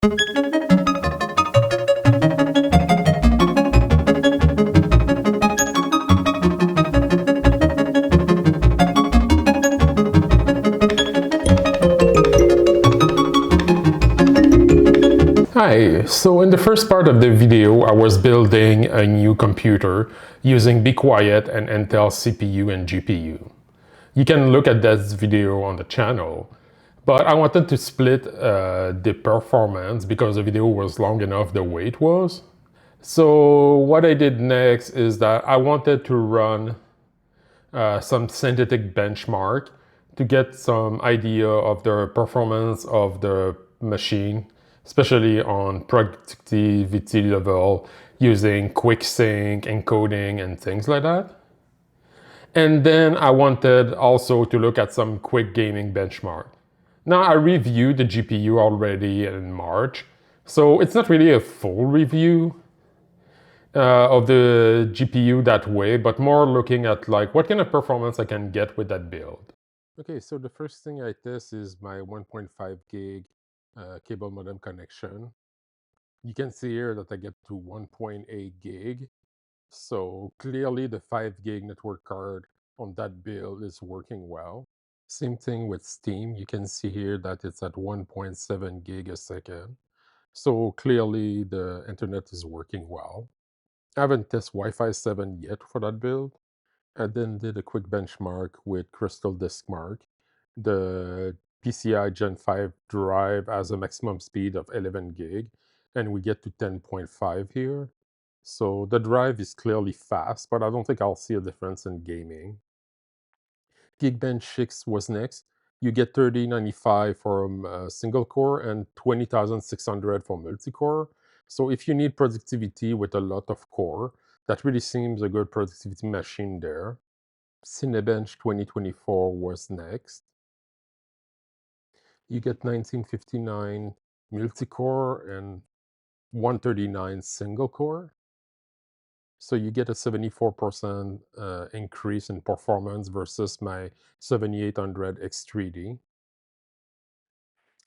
Hi, so in the first part of the video I was building a new computer using Be Quiet and Intel CPU and GPU. You can look at that video on the channel, but I wanted to split the performance because the video was long enough the way it was. So what I did next is that I wanted to run some synthetic benchmark to get some idea of the performance of the machine, especially on productivity level using quick sync, encoding, and things like that. And then I wanted also to look at some quick gaming benchmark. Now I reviewed the GPU already in March, so it's not really a full review of the GPU that way, but more looking at like what kind of performance I can get with that build. Okay, so the first thing I test is my 1.5 gig cable modem connection. You can see here that I get to 1.8 gig. So clearly the 5 gig network card on that build is working well. Same thing with Steam. You can see here that it's at 1.7 gig a second. So clearly the internet is working well. I haven't tested Wi-Fi 7 yet for that build. I then did a quick benchmark with Crystal Disk Mark. The PCI Gen 5 drive has a maximum speed of 11 gig, and we get to 10.5 here. So the drive is clearly fast, but I don't think I'll see a difference in gaming. Geekbench 6 was next. You get 3095 for single core and 20,600 for multi-core. So if you need productivity with a lot of core, that really seems a good productivity machine there. Cinebench 2024 was next. You get 1959 multi-core and 139 single core. So you get a 74% increase in performance versus my 7800 X3D.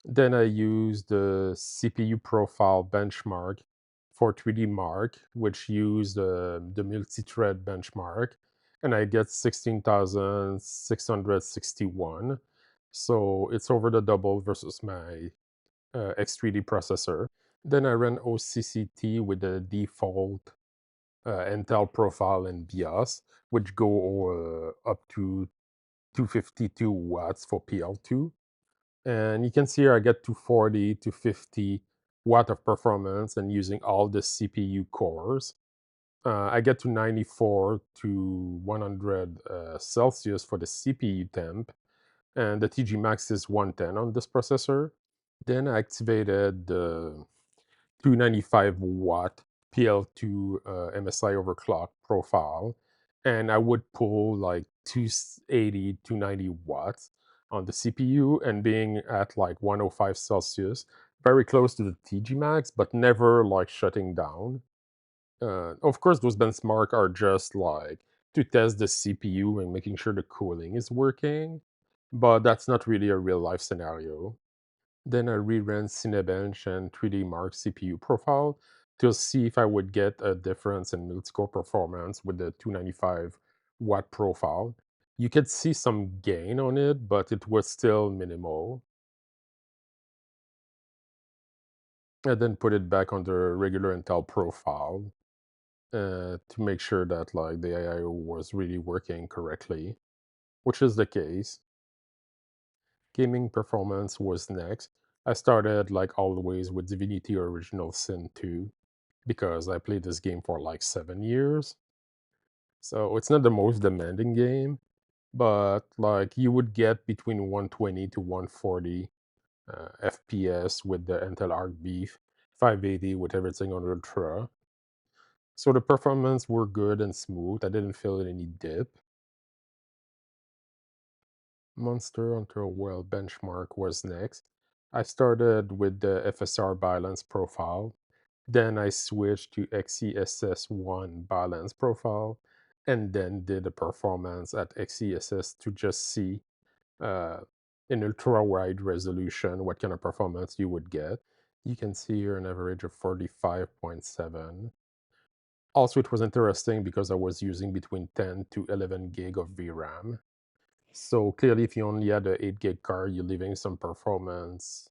Then I use the CPU profile benchmark for 3D Mark, which used the multi-thread benchmark, and I get 16,661. So it's over the double versus my X3D processor. Then I ran OCCT with the default Intel profile and BIOS, which go up to 252 watts for PL2. And you can see here I get to 40 to 50 watt of performance and using all the CPU cores. I get to 94 to 100 Celsius for the CPU temp, and the TG max is 110 on this processor. Then I activated the 295 watt PL2 MSI overclock profile, and I would pull like 280, 290 watts on the CPU and being at like 105 Celsius, very close to the TG max, but never like shutting down. Of course, those benchmarks are just like to test the CPU and making sure the cooling is working, but that's not really a real life scenario. Then I reran Cinebench and 3D Mark CPU profile to see if I would get a difference in multi-core performance with the 295 watt profile. You could see some gain on it, but it was still minimal. I then put it back on the regular Intel profile to make sure that like the AIO was really working correctly, which is the case. Gaming performance was next. I started like always with Divinity Original Sin 2 because I played this game for like 7 years. So it's not the most demanding game, but like you would get between 120 to 140 FPS with the Intel Arc B580 with everything on Ultra. So the performance were good and smooth. I didn't feel any dip. Monster Hunter World benchmark was next. I started with the FSR balance profile. Then I switched to XeSS1 balance profile, and then did a performance at XeSS to just see uh, in ultra wide resolution what kind of performance you would get. You can see here an average of 45.7. Also, it was interesting because I was using between 10 to 11 gig of VRAM. So clearly, if you only had a 8 gig card, you're leaving some performance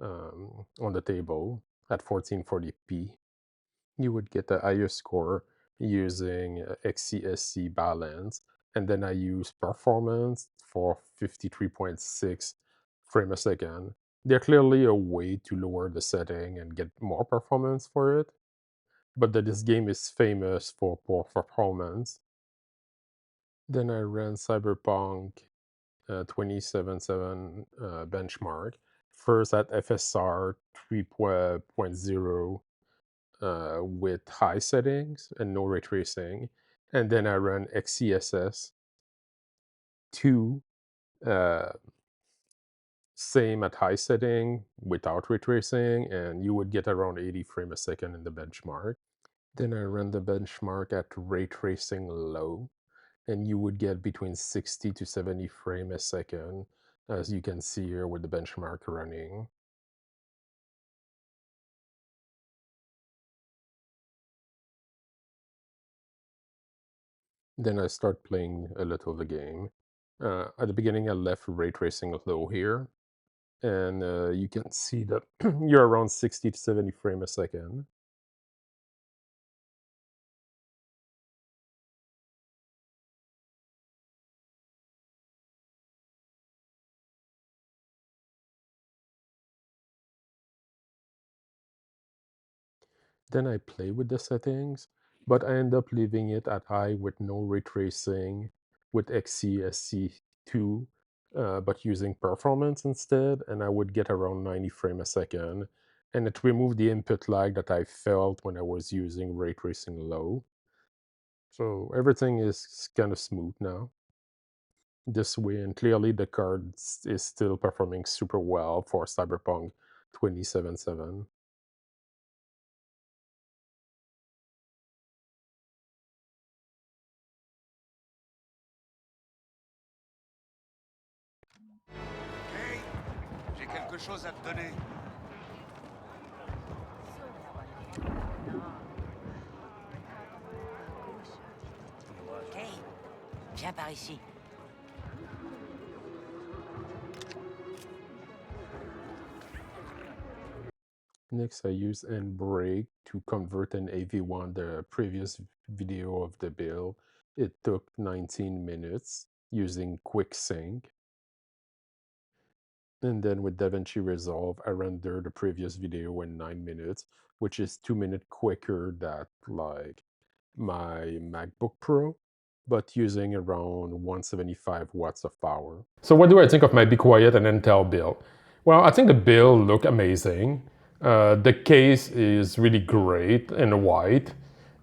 on the table at 1440p. You would get a higher score using XCSC balance, and then I use performance for 53.6 frame a second. They're clearly a way to lower the setting and get more performance for it, but that this game is famous for poor performance. Then I ran Cyberpunk 2077 benchmark, first at FSR 3.0 with high settings and no ray tracing. And then I run XCSS 2, uh, same at high setting without ray tracing, and you would get around 80 frame a second in the benchmark. Then I run the benchmark at ray tracing low, and you would get between 60 to 70 frame a second, as you can see here with the benchmark running. Then I start playing a little the game. At the beginning, I left ray tracing low here, and you can see that you're around 60 to 70 frame a second. Then I play with the settings, but I end up leaving it at high with no ray tracing with XCSC2, but using performance instead, and I would get around 90 frame a second. And it removed the input lag that I felt when I was using ray tracing low. So everything is kind of smooth now this way, and clearly the card is still performing super well for Cyberpunk 2077. Hey, j'ai quelque chose à te donner. Hey, viens par ici. Next, I use Handbrake to convert an AV1, the previous video of the build. It took 19 minutes using Quick Sync. And then with DaVinci Resolve, I rendered the previous video in 9 minutes, which is 2 minutes quicker than like my MacBook Pro, but using around 175 watts of power. So what do I think of my Be Quiet and Intel build? Well, I think the build looked amazing. The case is really great in white,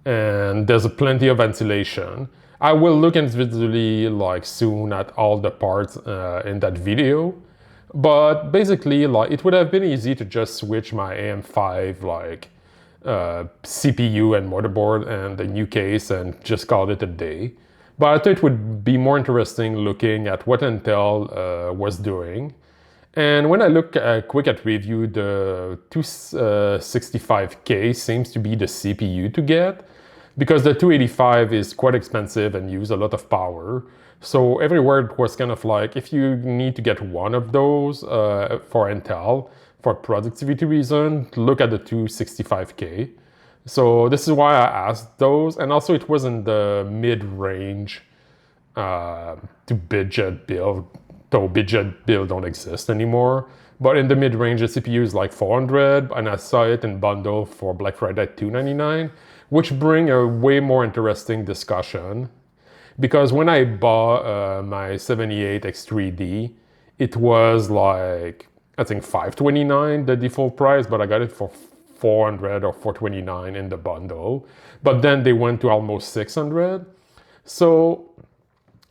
and there's plenty of ventilation. I will look individually like soon at all the parts in that video, but basically like it would have been easy to just switch my AM5 like CPU and motherboard and the new case and just call it a day. But I thought it would be more interesting looking at what Intel was doing. And when I look quick at review, the 265K seems to be the CPU to get, because the 285 is quite expensive and use a lot of power. So everywhere it was kind of like, if you need to get one of those for Intel, for productivity reason, look at the 265K. So this is why I asked those, and also it was in the mid-range to budget build, though budget build don't exist anymore. But in the mid-range, the CPU is like 400, and I saw it in bundle for Black Friday at $299, which bring a way more interesting discussion. Because when I bought my 78X3D, it was like, I think $529 the default price, but I got it for $400 or $429 in the bundle. But then they went to almost $600. So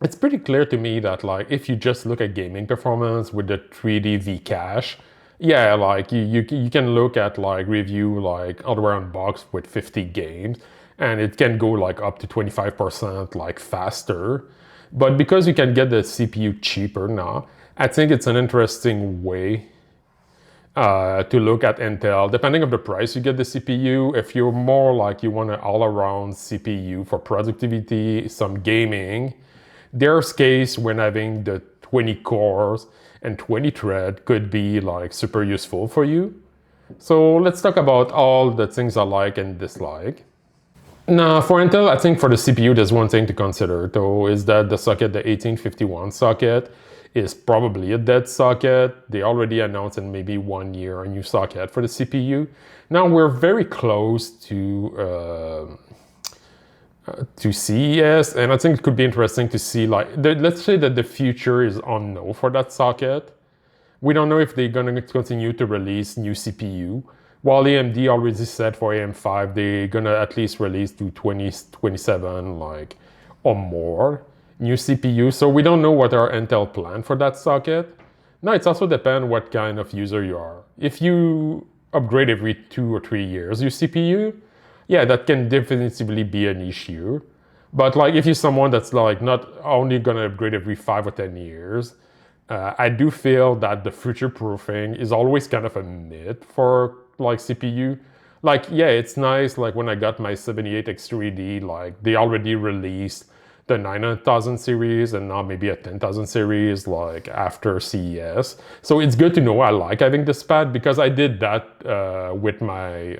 it's pretty clear to me that like if you just look at gaming performance with the 3D V-Cache, yeah, like you can look at like review like hardware unboxed with 50 games, and it can go like up to 25% like faster. But because you can get the CPU cheaper now, I think it's an interesting way to look at Intel. Depending on the price you get the CPU, if you're more like you want an all-around CPU for productivity, some gaming, there's case when having the 20 cores and 20 thread could be like super useful for you. So let's talk about all the things I like and dislike. Now, for Intel, I think for the CPU, there's one thing to consider, though, is that the socket, the 1851 socket, is probably a dead socket. They already announced in maybe 1 year a new socket for the CPU. Now, we're very close to CES, and I think it could be interesting to see, like, let's say that the future is unknown for that socket. We don't know if they're going to continue to release new CPU. While AMD already said for AM5, they're going to at least release to 2027, like, or more new CPU. So we don't know what our Intel plan for that socket. Now, it's also depend what kind of user you are. If you upgrade every 2 or 3 years your CPU, yeah, that can definitively be an issue. But like if you're someone that's like not only gonna upgrade every 5 or 10 years, I do feel that the future proofing is always kind of a myth for like CPU. Like, yeah, it's nice. Like when I got my 78X3D, like they already released the 900,000 series and now maybe a 10,000 series like after CES. So it's good to know I like having this pad because I did that with my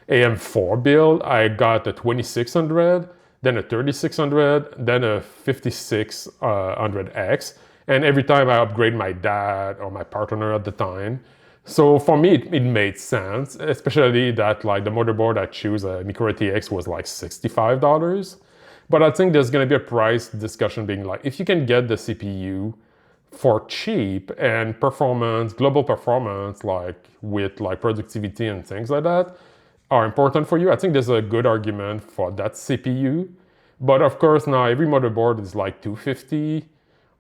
AM4 build. I got a 2600, then a 3600, then a 5600X. And every time I upgrade my dad or my partner at the time. So for me, it made sense, especially that like the motherboard I choose, a Micro ATX, was like $65. But I think there's going to be a price discussion being like, if you can get the CPU for cheap and performance, global performance, like with like productivity and things like that, are important for you, I think there's a good argument for that CPU. But of course, now every motherboard is like 250.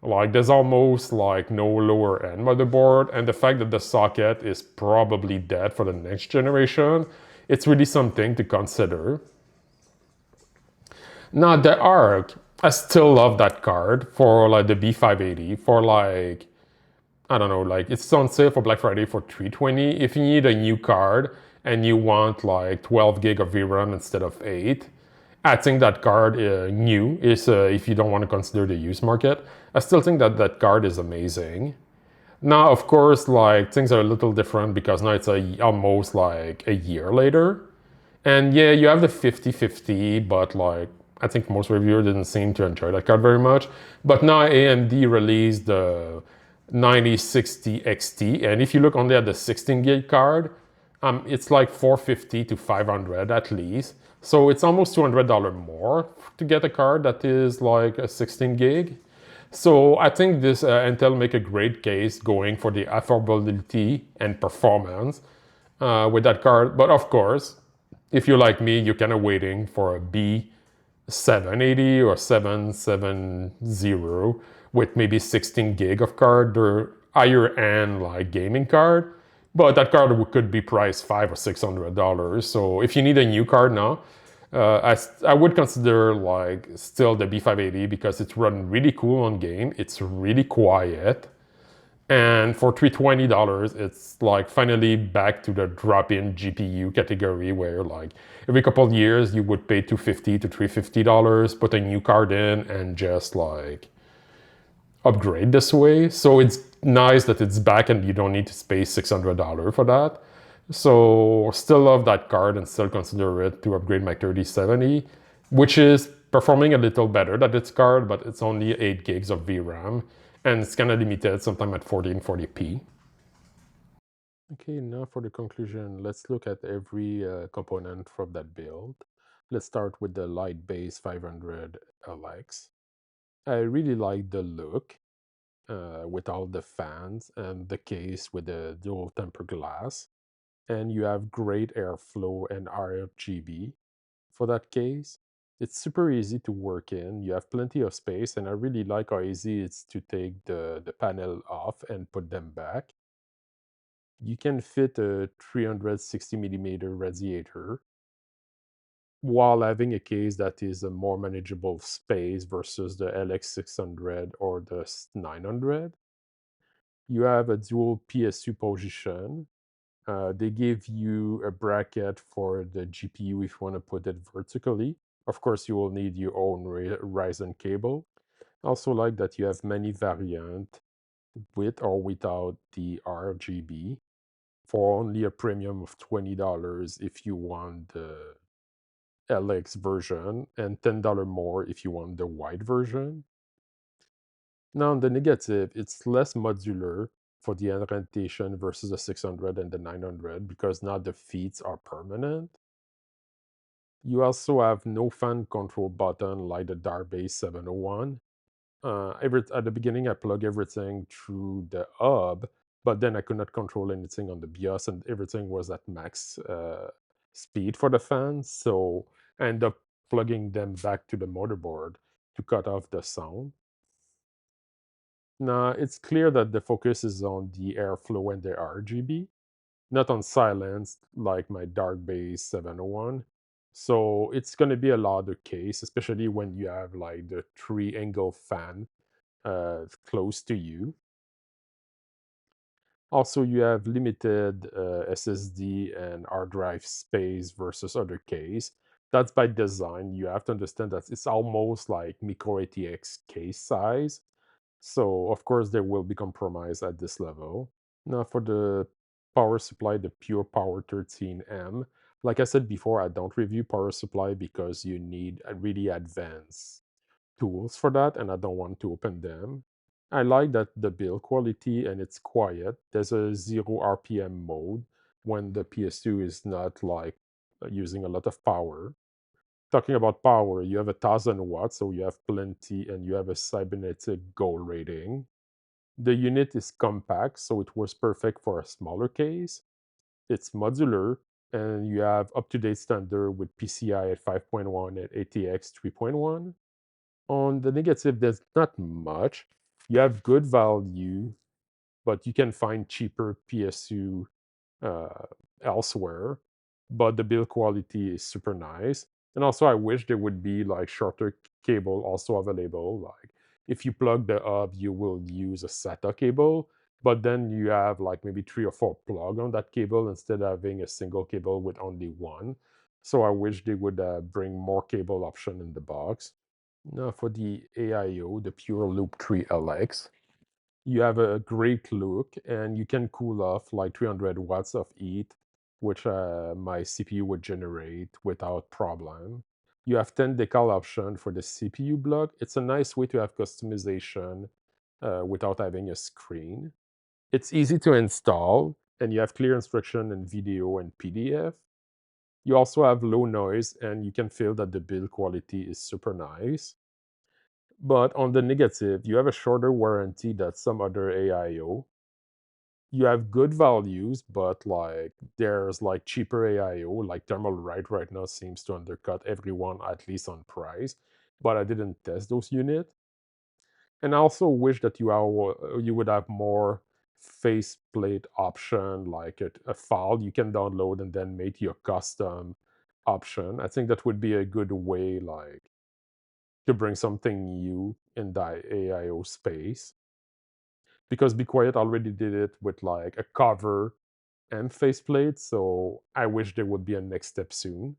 Like there's almost like no lower end motherboard, and the fact that the socket is probably dead for the next generation, it's really something to consider. Now the ARC, I still love that card for like the B580 for like, I don't know, like it's on sale for Black Friday for $320. If you need a new card and you want like 12 gig of VRAM instead of 8, I think that card new is, if you don't want to consider the used market, I still think that that card is amazing. Now, of course, like things are a little different because now it's almost like a year later. And yeah, you have the 5050, but like I think most reviewers didn't seem to enjoy that card very much. But now AMD released the 9060 XT, and if you look only at the 16 gig card, it's like 450 to 500 at least. So it's almost $200 more to get a card that is like a 16 gig. So I think this Intel make a great case going for the affordability and performance with that card. But of course, if you're like me, you're kind of waiting for a B780 or 770 with maybe 16 gig of card or higher end like gaming card. But that card could be priced $500 or $600. So if you need a new card now, I would consider like still the B580 because it's run really cool on game. It's really quiet. And for $320, it's like finally back to the drop-in GPU category where like every couple of years you would pay $250 to $350, put a new card in and just like upgrade this way. So it's nice that it's back and you don't need to pay $600 for that. So still love that card and still consider it to upgrade my 3070, which is performing a little better than its card, but it's only 8 gigs of VRAM and it's kind of limited, sometime at 1440p. Okay, now for the conclusion, let's look at every component from that build. Let's start with the light base 500 LX. I really like the look with all the fans and the case with the dual tempered glass. And you have great airflow and RGB for that case. It's super easy to work in. You have plenty of space, and I really like how easy it's to take the panel off and put them back. You can fit a 360 millimeter radiator while having a case that is a more manageable space versus the LX600 or the 900. You have a dual PSU position. They give you a bracket for the GPU if you want to put it vertically. Of course, you will need your own Ryzen cable. Also like that you have many variants with or without the RGB for only a premium of $20 if you want the LX version and $10 more if you want the white version. Now, on the negative, it's less modular for the orientation versus the 600 and the 900 because now the feeds are permanent. You also have no fan control button like the Darbase 701. At the beginning, I plug everything through the hub, but then I could not control anything on the BIOS, and everything was at max speed for the fans. So I end up plugging them back to the motherboard to cut off the sound. Now, it's clear that the focus is on the airflow and the RGB, not on silence like my Dark Base 701. So it's going to be a louder case, especially when you have like the three angle fan close to you. Also, you have limited SSD and hard drive space versus other case. That's by design. You have to understand that it's almost like micro ATX case size. So, of course, there will be compromise at this level. Now, for the power supply, the Pure Power 13M. Like I said before, I don't review power supply because you need a really advanced tools for that, and I don't want to open them. I like that the build quality and it's quiet. There's a 0 RPM mode when the PS2 is not like using a lot of power. Talking about power, you have 1,000 watts, so you have plenty, and you have a cybernetic gold rating. The unit is compact, so it was perfect for a smaller case. It's modular, and you have up-to-date standard with PCI at 5.1 and ATX 3.1. On the negative, there's not much. You have good value, but you can find cheaper PSU uh, elsewhere. But the build quality is super nice. And also, I wish there would be like shorter cable also available. Like if you plug the hub, you will use a SATA cable, but then you have like maybe 3 or 4 plug on that cable instead of having a single cable with only one. So I wish they would bring more cable option in the box. Now for the AIO, the Pure Loop 3 LX, you have a great look and you can cool off like 300 watts of heat, which my CPU would generate without problem. You have 10 decal option for the CPU block. It's a nice way to have customization without having a screen. It's easy to install and you have clear instruction in video and PDF. You also have low noise and you can feel that the build quality is super nice. But on the negative, you have a shorter warranty than some other AIO. You have good values, but like there's like cheaper AIO, like Thermal right now seems to undercut everyone at least on price. But I didn't test those units. And I also wish that you would have more faceplate option, like a file you can download and then make your custom option. I think that would be a good way, like to bring something new in the AIO space. Because Be Quiet already did it with like a cover and faceplate, so I wish there would be a next step soon.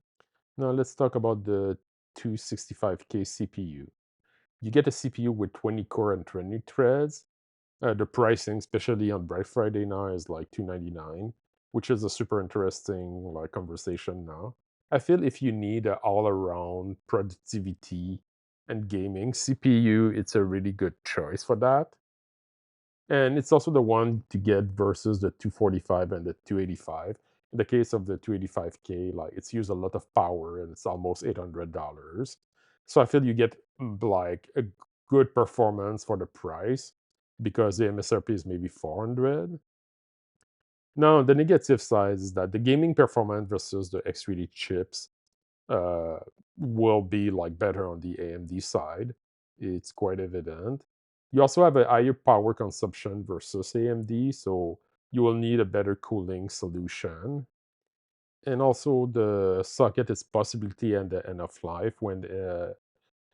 Now let's talk about the 265K CPU. You get a CPU with 20 core and 20 threads. The pricing, especially on Black Friday now, is like $299, which is a super interesting like conversation now. I feel if you need an all-around productivity and gaming CPU, it's a really good choice for that. And it's also the one to get versus the 245 and the 285. In the case of the 285K, like it's used a lot of power and it's almost $800. So I feel you get like a good performance for the price because the MSRP is maybe 400. Now, the negative side is that the gaming performance versus the X3D chips uh, will be like better on the AMD side. It's quite evident. You also have a higher power consumption versus AMD, so you will need a better cooling solution. And also the socket is possibility and the end of life when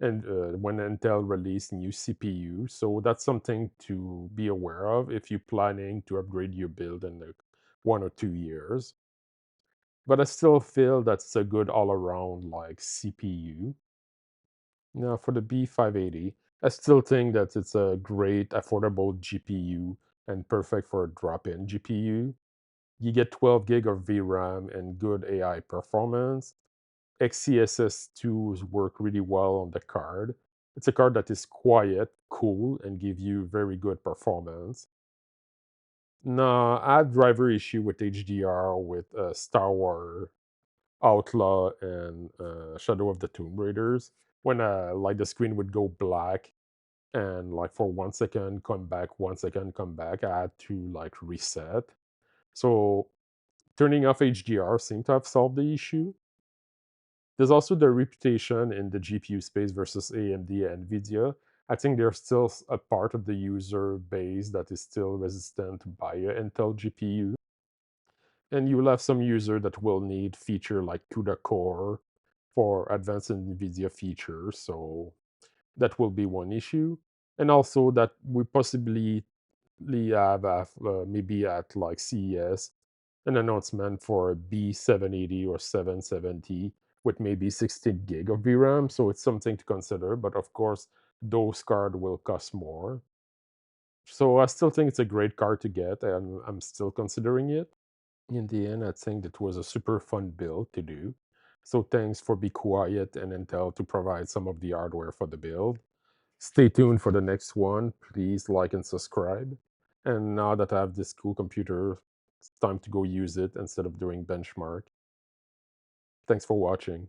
and when Intel released new CPU. So that's something to be aware of if you're planning to upgrade your build in 1 or 2 years. But I still feel that's a good all-around like CPU. Now for the B580, I still think that it's a great affordable GPU and perfect for a drop-in GPU. You get 12 gig of VRAM and good AI performance. XCSS2s work really well on the card. It's a card that is quiet, cool, and give you very good performance. Now, I had driver issue with HDR with Star Wars Outlaw and Shadow of the Tomb Raiders. When like the screen would go black and like for 1 second come back, 1 second come back, I had to like reset. So turning off HDR seemed to have solved the issue. There's also the reputation in the GPU space versus AMD and NVIDIA. I think there's still a part of the user base that is still resistant to buy a Intel GPU. And you'll have some user that will need feature like CUDA core for advanced NVIDIA features. So that will be one issue. And also that we possibly have maybe at like CES an announcement for a B780 or 770 with maybe 16 gig of VRAM. So it's something to consider. But of course, those cards will cost more. So I still think it's a great card to get, and I'm still considering it. In the end, I think that was a super fun build to do. So thanks for Be Quiet and Intel to provide some of the hardware for the build. Stay tuned for the next one. Please like and subscribe. And now that I have this cool computer, it's time to go use it instead of doing benchmark. Thanks for watching.